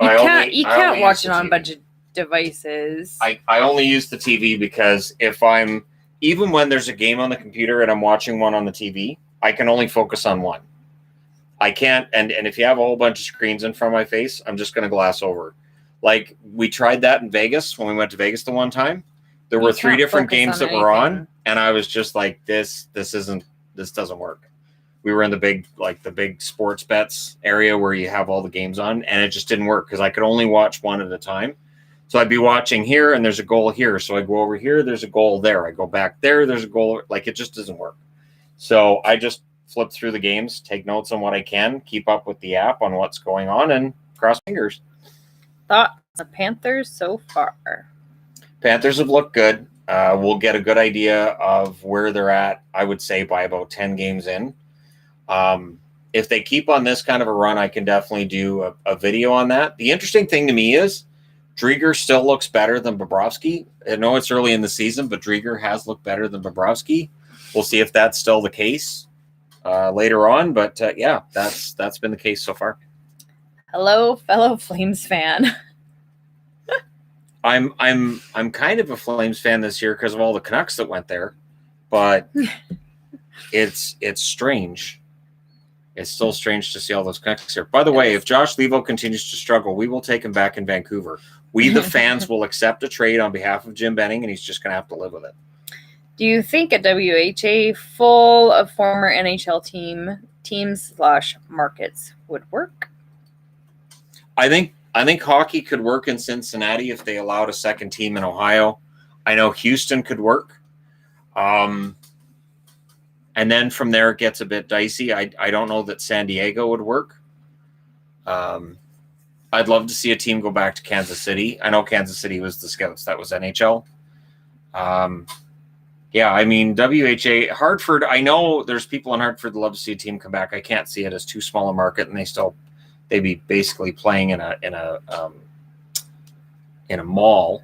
You
I
can't watch it on a bunch of devices.
I only use the TV because even when there's a game on the computer and I'm watching one on the TV, I can only focus on one. I can't, and if you have a whole bunch of screens in front of my face, I'm just going to glass over. Like we tried that in Vegas when we went to Vegas the one time. There were 3 different games that were on, and I was just like, this doesn't work. We were in the big sports bets area where you have all the games on, and it just didn't work because I could only watch one at a time. So I'd be watching here, and there's a goal here. So I go over here, there's a goal there. I go back there, there's a goal. Like it just doesn't work. So I just flip through the games, take notes on what I can, keep up with the app on what's going on, and cross fingers.
Thoughts on the Panthers so far?
Panthers have looked good. We'll get a good idea of where they're at, I would say, by about 10 games in. If they keep on this kind of a run, I can definitely do a video on that. The interesting thing to me is Drieger still looks better than Bobrovsky. I know it's early in the season, but Drieger has looked better than Bobrovsky. We'll see if that's still the case later on. But yeah, that's been the case so far.
Hello, fellow Flames fan.
I'm kind of a Flames fan this year because of all the Canucks that went there, but it's strange. It's still strange to see all those Canucks here. By the way, if Josh Levo continues to struggle, we will take him back in Vancouver. We, the fans, will accept a trade on behalf of Jim Benning, and he's just going to have to live with it.
Do you think a WHA full of former NHL teams/markets would work?
I think hockey could work in Cincinnati if they allowed a second team in Ohio. I know Houston could work. And then from there it gets a bit dicey. I don't know that San Diego would work. I'd love to see a team go back to Kansas City. I know Kansas City was the Scouts. That was NHL. Yeah, I mean, WHA, Hartford, I know there's people in Hartford that love to see a team come back. I can't see it as too small a market, and they'd be basically playing in a mall.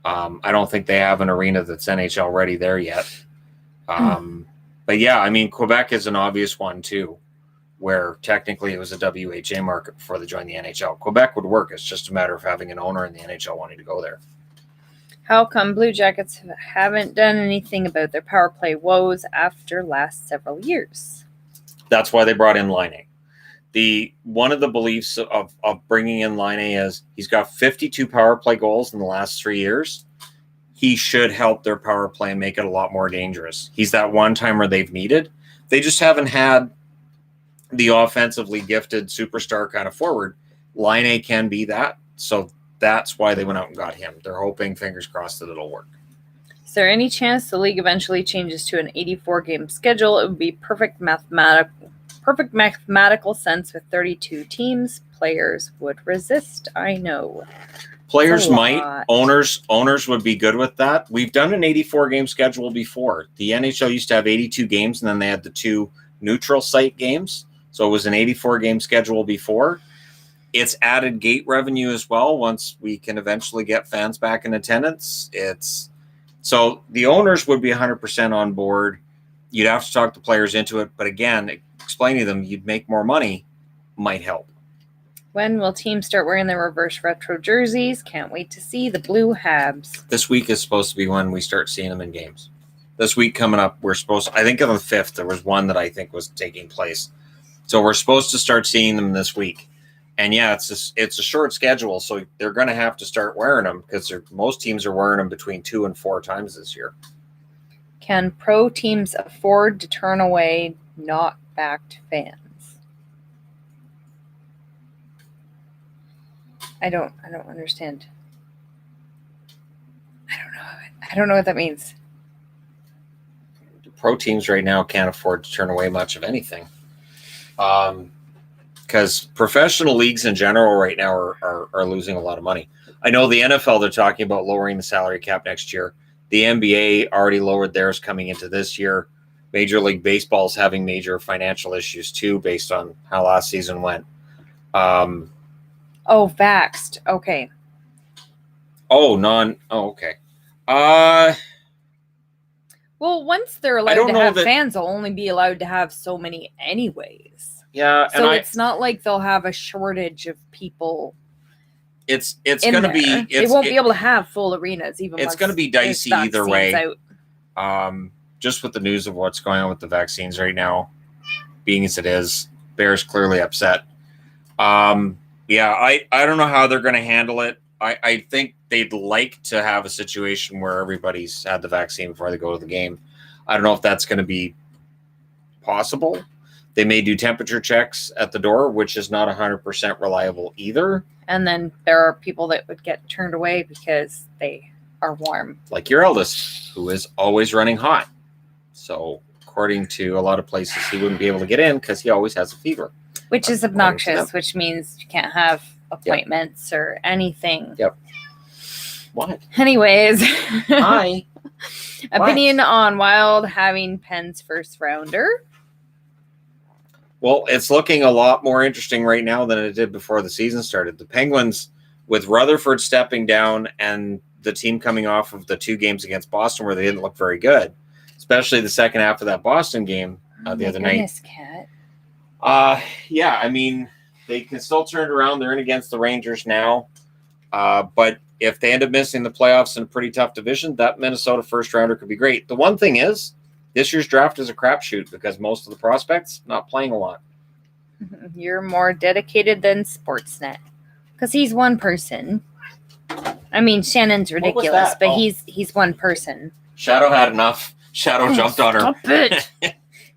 I don't think they have an arena that's NHL ready there yet. But yeah, I mean, Quebec is an obvious one too. where technically it was a WHA market before they joined the NHL. Quebec would work. It's just a matter of having an owner in the NHL wanting to go there.
How come Blue Jackets haven't done anything about their power play woes after last several years?
That's why they brought in Laine. One of the beliefs of bringing in Laine is he's got 52 power play goals in the last 3 years. He should help their power play and make it a lot more dangerous. He's that one-timer they've needed. They just haven't had the offensively gifted superstar kind of forward. Laine can be that. So that's why they went out and got him. They're hoping, fingers crossed, that it'll work.
Is there any chance the league eventually changes to an 84-game schedule? It would be perfect mathematical sense with 32 teams. Players would resist, I know.
Players might. Owners would be good with that. We've done an 84-game schedule before. The NHL used to have 82 games, and then they had the 2 neutral site games. So it was an 84-game schedule before. It's added gate revenue as well once we can eventually get fans back in attendance. So the owners would be 100% on board. You'd have to talk the players into it. But again, explaining to them you'd make more money might help.
When will teams start wearing their reverse retro jerseys? Can't wait to see the blue Habs.
This week is supposed to be when we start seeing them in games. This week coming up, I think on the 5th, there was one that I think was taking place. So we're supposed to start seeing them this week. And yeah, it's a short schedule, so they're going to have to start wearing them because most teams are wearing them between 2 and 4 times this year.
Can pro teams afford to turn away not backed fans? I don't understand. I don't know what that means.
The pro teams right now can't afford to turn away much of anything. Because professional leagues in general right now are losing a lot of money. I know the NFL, they're talking about lowering the salary cap next year. The NBA already lowered theirs coming into this year. Major League Baseball is having major financial issues too, based on how last season went.
Vaxxed. Okay.
Okay.
Well, once they're allowed to have fans, they'll only be allowed to have so many anyways.
Yeah.
So it's not like they'll have a shortage of people.
It's going to be.
They won't be able to have full arenas even.
It's going to be dicey either way. Just with the news of what's going on with the vaccines right now, being as it is, Bear's clearly upset. Yeah, I don't know how they're going to handle it. I think they'd like to have a situation where everybody's had the vaccine before they go to the game. I don't know if that's going to be possible. They may do temperature checks at the door, which is not 100% reliable either.
And then there are people that would get turned away because they are warm.
Like your eldest, who is always running hot. So according to a lot of places, he wouldn't be able to get in because he always has a fever.
Which is obnoxious, which means you can't have appointments or anything.
Yep. What?
Anyways.
Hi.
Opinion on Wild having Penn's first rounder?
Well, it's looking a lot more interesting right now than it did before the season started. The Penguins, with Rutherford stepping down and the team coming off of the 2 games against Boston where they didn't look very good, especially the second half of that Boston game the other night.
Cat.
Yeah, I mean, they can still turn it around. They're in against the Rangers now. But if they end up missing the playoffs in a pretty tough division, that Minnesota first rounder could be great. The one thing is, this year's draft is a crapshoot because most of the prospects not playing a lot.
You're more dedicated than Sportsnet because he's one person. I mean, Shannon's ridiculous, but he's one person.
Shadow had enough. Shadow jumped on her.
Stop it.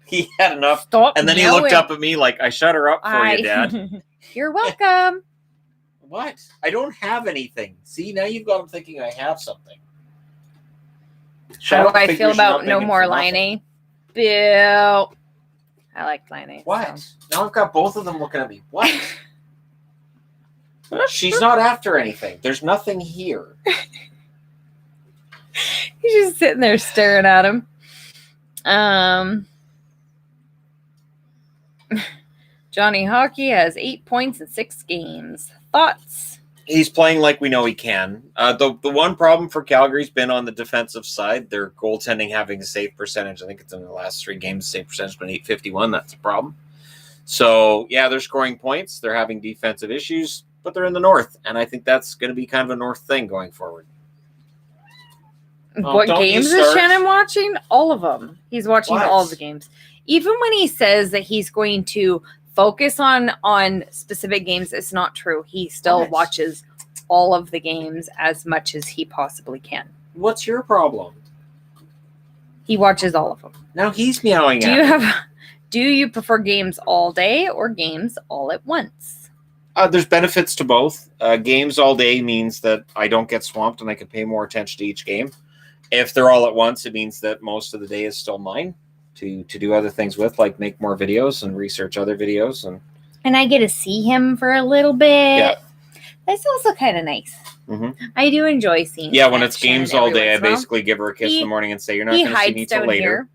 He had enough.
Stop
and then he looked up at me like, I shut her up for you, Dad.
You're welcome.
What? I don't have anything. See, now you've got him thinking I have something.
How do I feel about no more Laine? Bill. I like Laine.
What? So. Now I've got both of them looking at me. What? She's not after anything. There's nothing here.
He's just sitting there staring at him. Johnny Hockey has 8 points in 6 games. Thoughts?
He's playing like we know he can. The one problem for Calgary's been on the defensive side. Their goaltending having a save percentage. I think it's in the last 3 games, the save percentage has been .851. That's a problem. So, yeah, they're scoring points. They're having defensive issues, but they're in the North. And I think that's going to be kind of a North thing going forward.
What games is Shannon watching? All of them. He's watching all the games. Even when he says that he's going to focus on specific games, it's not true. He still watches all of the games as much as he possibly can.
What's your problem?
He watches all of them.
Now he's meowing at me.
Do you prefer games all day or games all at once?
There's benefits to both. Games all day means that I don't get swamped and I can pay more attention to each game. If they're all at once, it means that most of the day is still mine to do other things with, like make more videos and research other videos.
And I get to see him for a little bit. Yeah. That's also kind of nice.
Mm-hmm.
I do enjoy seeing
when it's games all day, I basically give her a kiss in the morning and say, you're not going to see me till later. Here.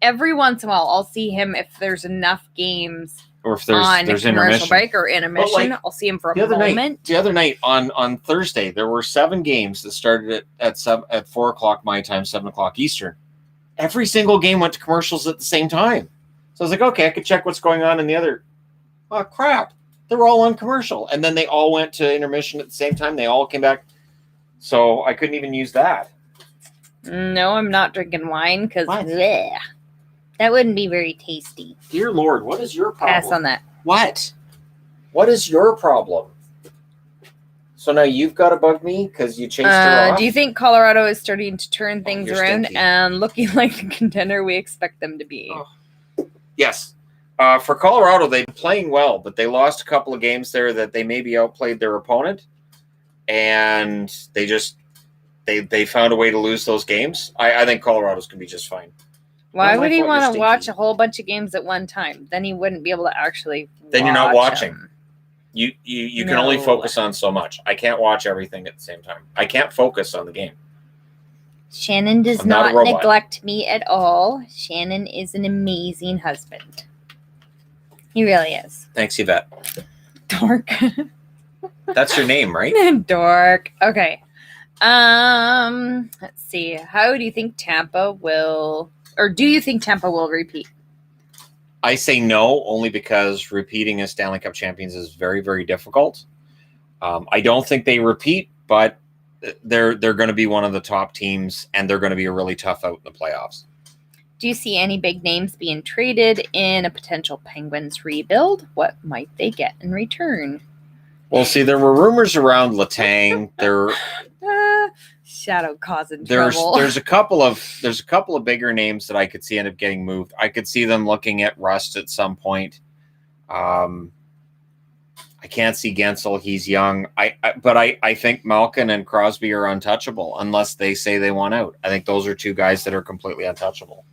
Every once in a while, I'll see him if there's enough games
or if there's
commercial break or intermission. I'll see him for a moment.
The other night on Thursday, there were 7 games that started at 4 o'clock my time, 7 o'clock Eastern. Every single game went to commercials at the same time. So I was like, okay, I could check what's going on in the other. Oh, crap. They were all on commercial. And then they all went to intermission at the same time. They all came back. So I couldn't even use that.
No, I'm not drinking wine because that wouldn't be very tasty.
Dear Lord, what is your problem?
Pass on that.
What is your problem? So now you've got to bug me because you chased her off?
Do you think Colorado is starting to turn things around and looking like the contender we expect them to be?
Oh. Yes. For Colorado, they've been playing well, but they lost a couple of games there that they maybe outplayed their opponent. And they found a way to lose those games. I think Colorado's going to be just fine.
Why would he want to watch a whole bunch of games at one time? Then he wouldn't be able to actually
Then you're not watching. Them. You can only focus on so much. I can't watch everything at the same time. I can't focus on the game.
Shannon does not neglect me at all. Shannon is an amazing husband. He really is.
Thanks, Yvette.
Dork.
That's your name, right?
Dork. Okay. Let's see. How do you think Tampa will... Or do you think Tampa will repeat?
I say no, only because repeating as Stanley Cup champions is very, very difficult. I don't think they repeat, but they're going to be one of the top teams, and they're going to be a really tough out in the playoffs.
Do you see any big names being traded in a potential Penguins rebuild? What might they get in return?
Well, see, there were rumors around Letang.
Shadow causing trouble.
There's a couple of bigger names that I could see end up getting moved. I could see them looking at Rust at some point. I can't see Gensel. He's young. But I think Malkin and Crosby are untouchable unless they say they want out. I think those are 2 guys that are completely untouchable.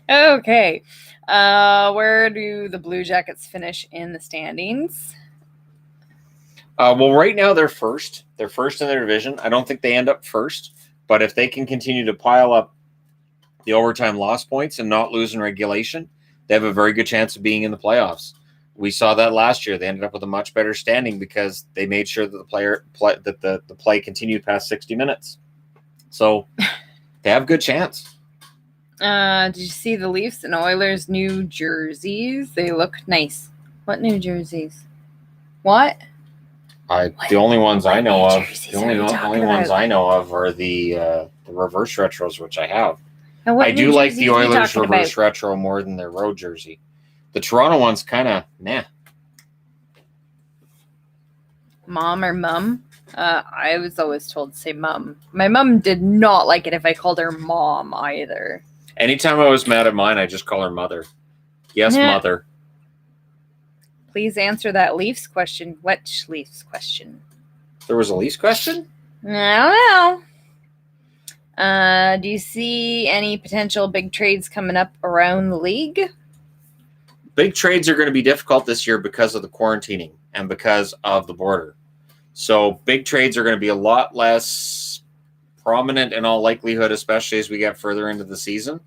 Okay. Where do the Blue Jackets finish in the standings?
Well, right now they're first. They're first in their division. I don't think they end up first, but if they can continue to pile up the overtime loss points and not lose in regulation, they have a very good chance of being in the playoffs. We saw that last year. They ended up with a much better standing because they made sure that the play continued past 60 minutes. So they have a good chance.
Did you see the Leafs and Oilers new jerseys? They look nice. What new jerseys? What?
The only ones I know of. The only ones I know of are the reverse retros, which I have. I do like the Oilers reverse retro more than their road jersey. The Toronto one's kind of meh.
Mom or mum? I was always told to say mum. My mum did not like it if I called her mom either.
Anytime I was mad at mine, I just call her mother. Yes, mother.
Please answer that Leafs question. Which Leafs question?
There was a Leafs question?
I don't know. Do you see any potential big trades coming up around the league?
Big trades are going to be difficult this year because of the quarantining and because of the border. So big trades are going to be a lot less prominent in all likelihood, especially as we get further into the season.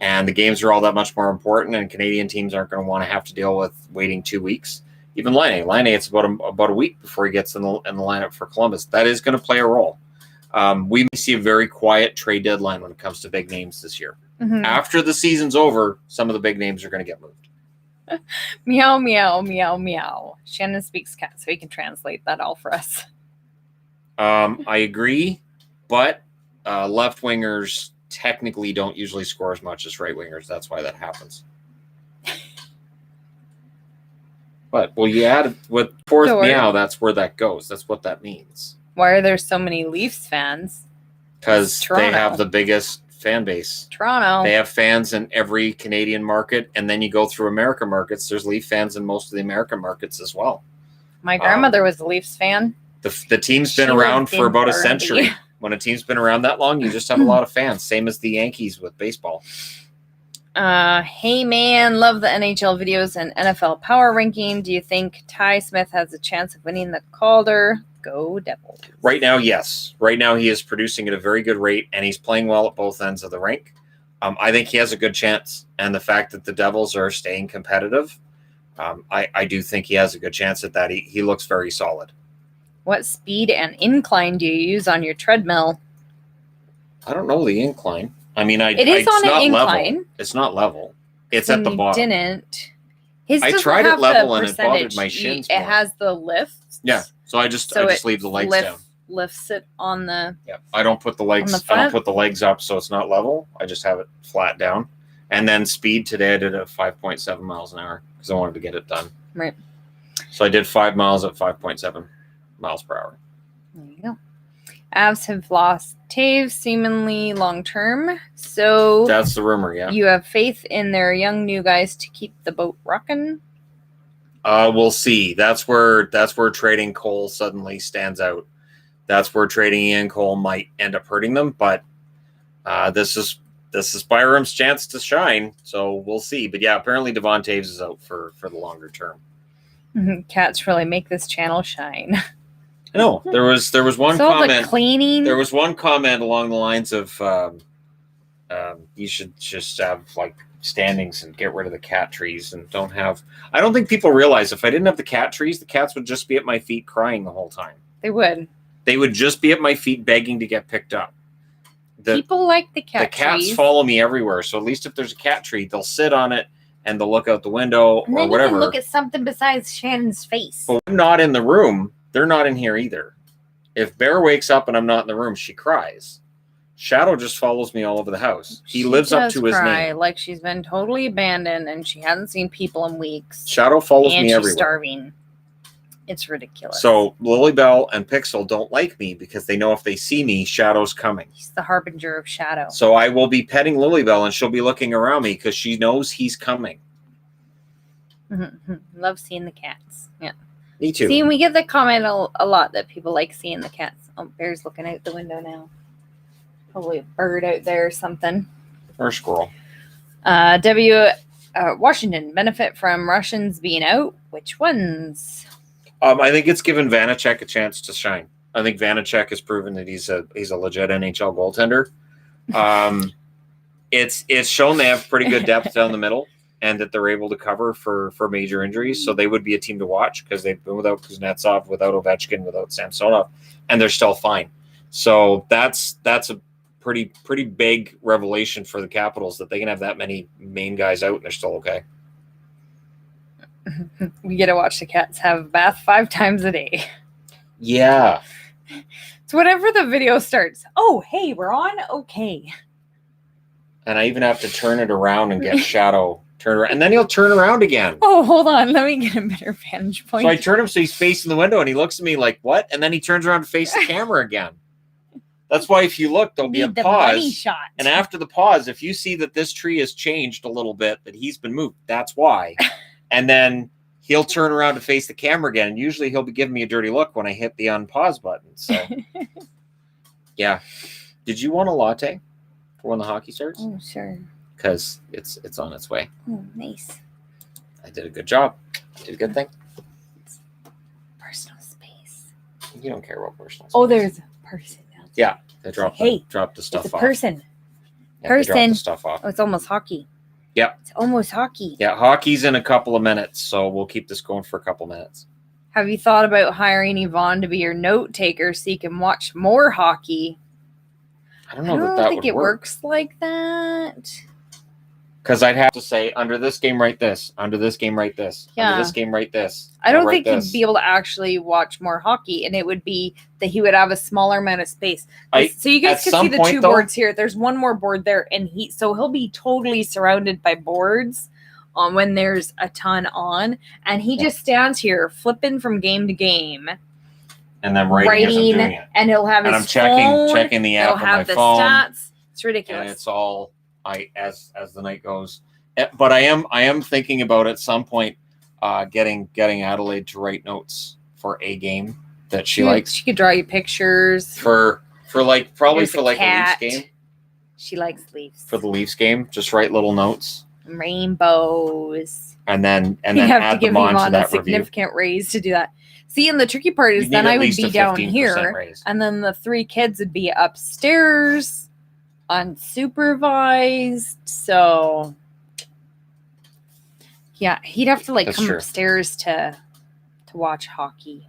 And the games are all that much more important, and Canadian teams aren't going to want to have to deal with waiting 2 weeks. Even Laine, it's about a week before he gets in the lineup for Columbus. That is going to play a role. We may see a very quiet trade deadline when it comes to big names this year. After the season's over, some of the big names are going to get moved.
Meow, meow, meow, meow. Shannon speaks cat, so he can translate that all for us.
I agree, but left wingers technically don't usually score as much as right wingers. That's why that happens. But you add with fourth meow, that's where that goes. That's what that means.
Why are there so many Leafs fans?
Because they have the biggest fan base.
Toronto.
They have fans in every Canadian market, and then you go through American markets. There's Leaf fans in most of the American markets as well.
My grandmother was a Leafs fan.
The team's been around for about a century. When a team's been around that long, you just have a lot of fans. Same as the Yankees with baseball.
Hey man, love the NHL videos and NFL power ranking. Do you think Ty Smith has a chance of winning the Calder? Go Devils.
Right now, yes. Right now, he is producing at a very good rate, and he's playing well at both ends of the rink. I think he has a good chance, and the fact that the Devils are staying competitive, I do think he has a good chance at that. He looks very solid.
What speed and incline do you use on your treadmill?
I don't know the incline. I mean,
it is on an incline.
Level. It's not level. It's at the bottom.
Didn't.
I tried it level and it bothered my shins.
It has the lift.
Yeah. So I just leave the legs down.
Lifts it on the.
Yeah. I don't put the legs. I don't put the legs up, so it's not level. I just have it flat down. And then speed today, I did at 5.7 miles an hour because I wanted to get it done.
Right.
So I did 5 miles at 5.7 miles per hour.
There you go. Avs have lost Taves seemingly long term. So
that's the rumor, yeah.
You have faith in their young new guys to keep the boat rocking?
We'll see. That's where trading Cole suddenly stands out. That's where trading Ian Cole might end up hurting them, but this is Byram's chance to shine, so we'll see. But yeah, apparently Devon Taves is out for the longer term.
Cats really make this channel shine.
No, there was one comment.
The cleaning.
There was one comment along the lines of you should just have like standings and get rid of the cat trees and don't have. I don't think people realize if I didn't have the cat trees, the cats would just be at my feet crying the whole time.
They would.
They would just be at my feet begging to get picked up.
People like the cat trees.
The cats follow me everywhere, so at least if there's a cat tree, they'll sit on it and they'll look out the window
and
or whatever.
You can look at something besides Shannon's face.
But when I'm not in the room. They're not in here either. If Bear wakes up and I'm not in the room, she cries. Shadow just follows me all over the house. He lives up to his name.
Like she's been totally abandoned and she hasn't seen people in weeks.
Shadow follows me everywhere.
She's starving. It's ridiculous.
So Lilybell and Pixel don't like me because they know if they see me, Shadow's coming.
He's the harbinger of Shadow.
So I will be petting Lilybell and she'll be looking around me because she knows he's coming.
Love seeing the cats. Yeah.
Me too.
See, we get the comment a lot that people like seeing the cats. Oh, Bear's looking out the window now. Probably a bird out there or something.
Or a squirrel.
Washington benefit from Russians being out. Which ones?
I think it's given Vanacek a chance to shine. I think Vanacek has proven that he's a legit NHL goaltender. It's shown they have pretty good depth down the middle. And that they're able to cover for major injuries. So they would be a team to watch because they've been without Kuznetsov, without Ovechkin, without Samsonov, and they're still fine. So that's a pretty big revelation for the Capitals that they can have that many main guys out and they're still okay.
We get to watch the cats have a bath 5 times a day.
Yeah.
So whenever the video starts, oh, hey, we're on? Okay.
And I even have to turn it around and get Shadow turn around, and then he'll turn around again.
Oh, hold on. Let me get a better vantage point.
So I turn him so he's facing the window, and he looks at me like, what? And then he turns around to face the camera again. That's why if you look, there'll be a pause.
Shot.
And after the pause, if you see that this tree has changed a little bit, that he's been moved, that's why. And then he'll turn around to face the camera again, and usually he'll be giving me a dirty look when I hit the unpause button. So, yeah. Did you want a latte for when the hockey starts?
Oh, sure.
Because it's on its way.
Oh, nice.
I did a good job. Did a good thing.
Personal space.
You don't care about personal space.
Oh, there's a person now.
Yeah, they dropped the stuff
it's
off.
Person.
Yeah, person. They dropped the stuff off.
Oh, it's almost hockey.
Yep.
It's almost hockey.
Yeah, hockey's in a couple of minutes, so we'll keep this going for a couple minutes.
Have you thought about hiring Yvonne to be your note taker so you can watch more hockey?
I don't know that
think
would
it
work.
works like that.
Because I'd have to say, under this game, write this. Under this game, write this.
Yeah.
Under this game, write this.
I don't think he'd be able to actually watch more hockey, and it would be that he would have a smaller amount of space. So you guys can see the two boards here. There's one more board there, and he'll be totally surrounded by boards when there's a ton on, and he just stands here flipping from game to game.
And then writing as I'm doing it.
And he'll have his phone.
And I'm checking the app on my phone.
Stats. It's ridiculous.
And it's all as the night goes. But I am thinking about at some point getting Adelaide to write notes for a game that she likes.
She could draw you pictures
for like probably for like a Leafs game.
She likes Leafs.
For the Leafs game, just write little notes.
Rainbows.
And then
you have
add
to give
them on
Yvonne
to
a
that
significant raise to do that. See, and the tricky part is then I would be down here, raise. And then the 3 kids would be upstairs, unsupervised. So, yeah, he'd have to come upstairs to watch hockey.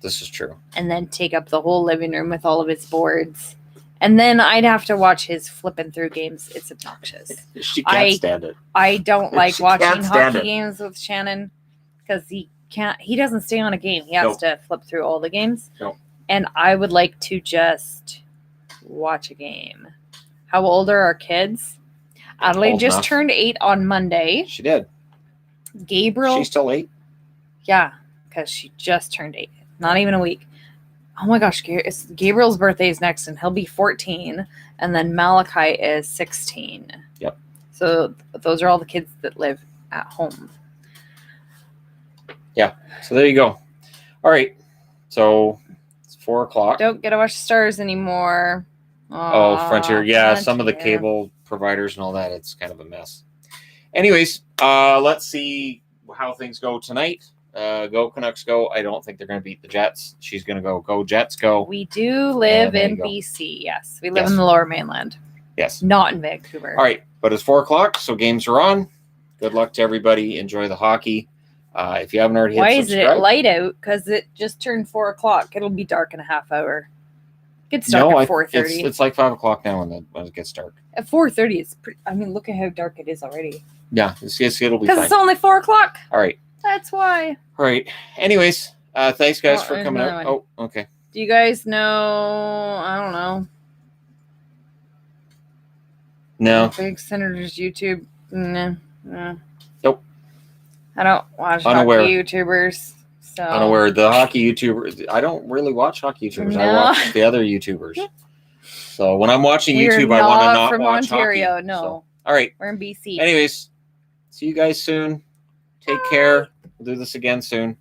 This is true.
And then take up the whole living room with all of his boards. And then I'd have to watch his flipping through games. It's obnoxious.
She can't stand it.
I don't like watching hockey games with Shannon because he doesn't stay on a game. He has to flip through all the games.
Nope.
And I would like to just watch a game. How old are our kids? Adelaide just turned 8 on Monday.
She did.
Gabriel.
She's still 8?
Yeah, because she just turned 8. Not even a week. Oh my gosh, Gabriel's birthday is next, and he'll be 14. And then Malachi is 16.
Yep.
So those are all the kids that live at home.
Yeah. So there you go. All right. So it's 4:00.
Don't get to watch Stars anymore.
Frontier. Yeah, some of the cable providers and all that. It's kind of a mess. Anyways, let's see how things go tonight. Go Canucks go. I don't think they're going to beat the Jets. She's going to go Jets go.
We do live in BC. Yes. We live in the Lower Mainland.
Yes.
Not in Vancouver.
All right. But it's 4:00, so games are on. Good luck to everybody. Enjoy the hockey. If you haven't already hit subscribe.
Why is it light out? Because it just turned 4:00. It'll be dark in a half hour. It gets dark at 4:30.
It's like 5:00 now when it gets dark.
At 4:30, it's pretty. I mean, look at how dark it is already.
Yeah, it'll be fine.
Because it's only 4:00.
All right.
That's why.
All right. Anyways, thanks guys for coming out. Oh, okay.
Do you guys know? I don't know.
No.
Big Senators YouTube. No.
Nope.
I don't watch hockey YouTubers. So
unaware. The hockey YouTubers. I don't really watch hockey YouTubers.
No.
I watch the other YouTubers. So when I'm watching YouTube, I want to not watch
Ontario,
hockey.
No.
So, all right.
We're in BC.
Anyways, see you guys soon. Take care. We'll do this again soon.